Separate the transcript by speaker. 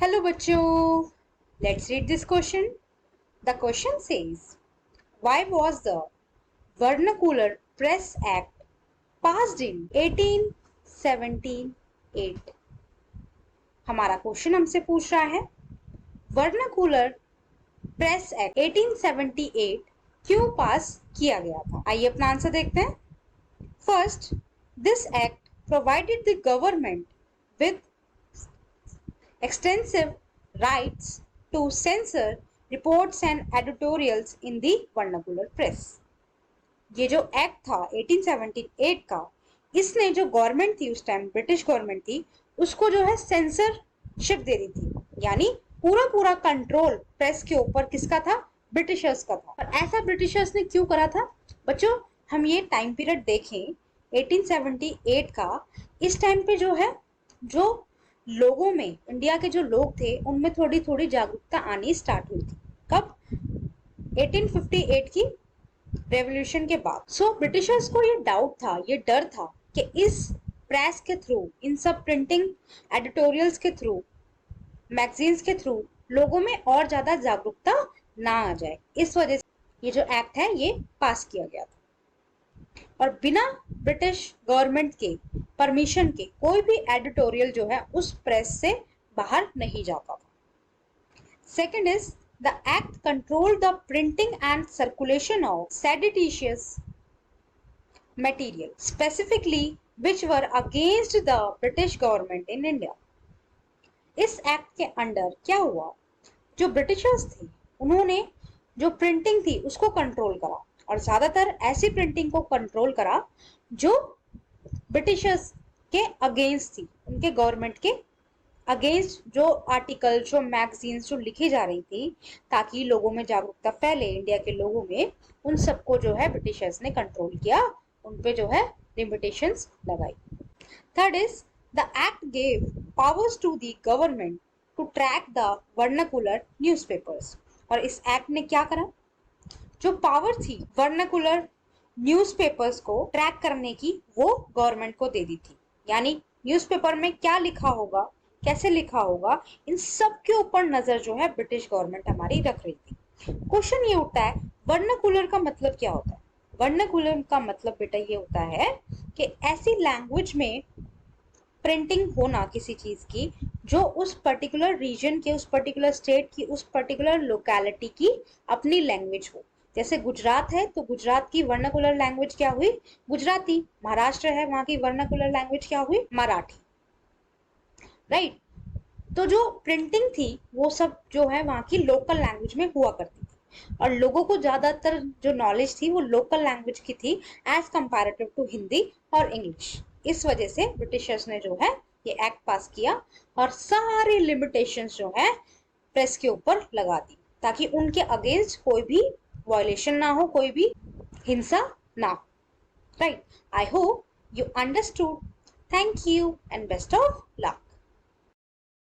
Speaker 1: Hello bachcho, let's read this question. The question says, why was the Vernacular Press Act passed in 1878? हमारा question हमसे पूछ रहा है vernacular press act 1878 क्यों पास किया गया था। आइए अपना आंसर देखते हैं। First, this act provided the government with extensive rights to censor reports and editorials in the vernacular press. ये जो एक्ट था 1878 का, इसने जो गवर्नमेंट थी उस टाइम, ब्रिटिश गवर्नमेंट थी, उसको जो है सेंसरशिप दे दी थी, यानी पूरा पूरा कंट्रोल प्रेस के ऊपर किसका था? ब्रिटिशर्स का था। और ऐसा ब्रिटिशर्स ने क्यों करा था बच्चों? हम ये टाइम पीरियड देखें 1878 का, इस टाइम पे जो है, जो लोगों में, इंडिया के जो लोग थे उनमें थोड़ी थोड़ी जागरूकता आनी स्टार्ट हुई थी। कब? 1858 की रेवोल्यूशन के बाद। सो ब्रिटिशर्स को ये डाउट था, ये डर था कि इस प्रेस के थ्रू, इन सब प्रिंटिंग एडिटोरियल्स के थ्रू, मैगजीन्स के थ्रू लोगों में और ज्यादा जागरूकता ना आ जाए, इस वजह से ये जो एक्ट है ये पास किया गया था। और बिना ब्रिटिश गवर्नमेंट के परमिशन के कोई भी एडिटोरियल जो है उस प्रेस से बाहर नहीं जाता था। Second is the act control the printing and circulation of seditious material specifically which were against the British government in India. इस एक्ट के अंडर क्या हुआ? जो ब्रिटिशर्स थे उन्होंने जो प्रिंटिंग थी उसको कंट्रोल करा, और ज्यादातर ऐसी प्रिंटिंग को कंट्रोल करा जो ब्रिटिशर्स के अगेंस्ट थी, उनके गवर्नमेंट के अगेंस्ट जो आर्टिकल, जो मैगजीन्स जो लिखी जा रही थी, ताकि लोगों में जागरूकता फैले, इंडिया के लोगों में, उन सबको जो है ब्रिटिशर्स ने कंट्रोल किया, उन पे जो है लिमिटेशंस लगाई। Third is the act gave powers to the government to track the vernacular newspapers. और इस एक्ट ने क्या करा? जो पावर थी वर्नाकुलर न्यूज़पेपर्स को ट्रैक करने की, वो गवर्नमेंट को दे दी थी। यानी न्यूज़पेपर में क्या लिखा होगा, कैसे लिखा होगा, इन सब के ऊपर नजर जो है ब्रिटिश गवर्नमेंट हमारी रख रही थी। क्वेश्चन ये उठता है, वर्नाकुलर का मतलब क्या होता है? वर्नाकुलर का मतलब बेटा ये होता है कि ऐसी लैंग्वेज में प्रिंटिंग होना किसी चीज की जो उस पर्टिकुलर रीजन के, उस पर्टिकुलर स्टेट की, उस पर्टिकुलर लोकेलिटी की अपनी लैंग्वेज हो। जैसे गुजरात है तो गुजरात की वर्नाकुलर लैंग्वेज क्या हुई? गुजराती। महाराष्ट्र है, वहां की वर्नाकुलर लैंग्वेज क्या हुई? मराठी। राइट? तो जो प्रिंटिंग थी वो सब जो है वहां की लोकल लैंग्वेज में हुआ करती थी, और लोगों को ज्यादातर जो नॉलेज थी वो लोकल लैंग्वेज की थी एज कंपैरेटिव टू हिंदी और इंग्लिश। इस वजह से ब्रिटिशर्स ने जो है ये एक्ट पास किया और सारे लिमिटेशंस जो है प्रेस के ऊपर लगा दी, ताकि उनके अगेंस्ट कोई भी वायलेशन ना हो, कोई भी हिंसा ना हो। Right? I hope you understood. Thank you and best of luck.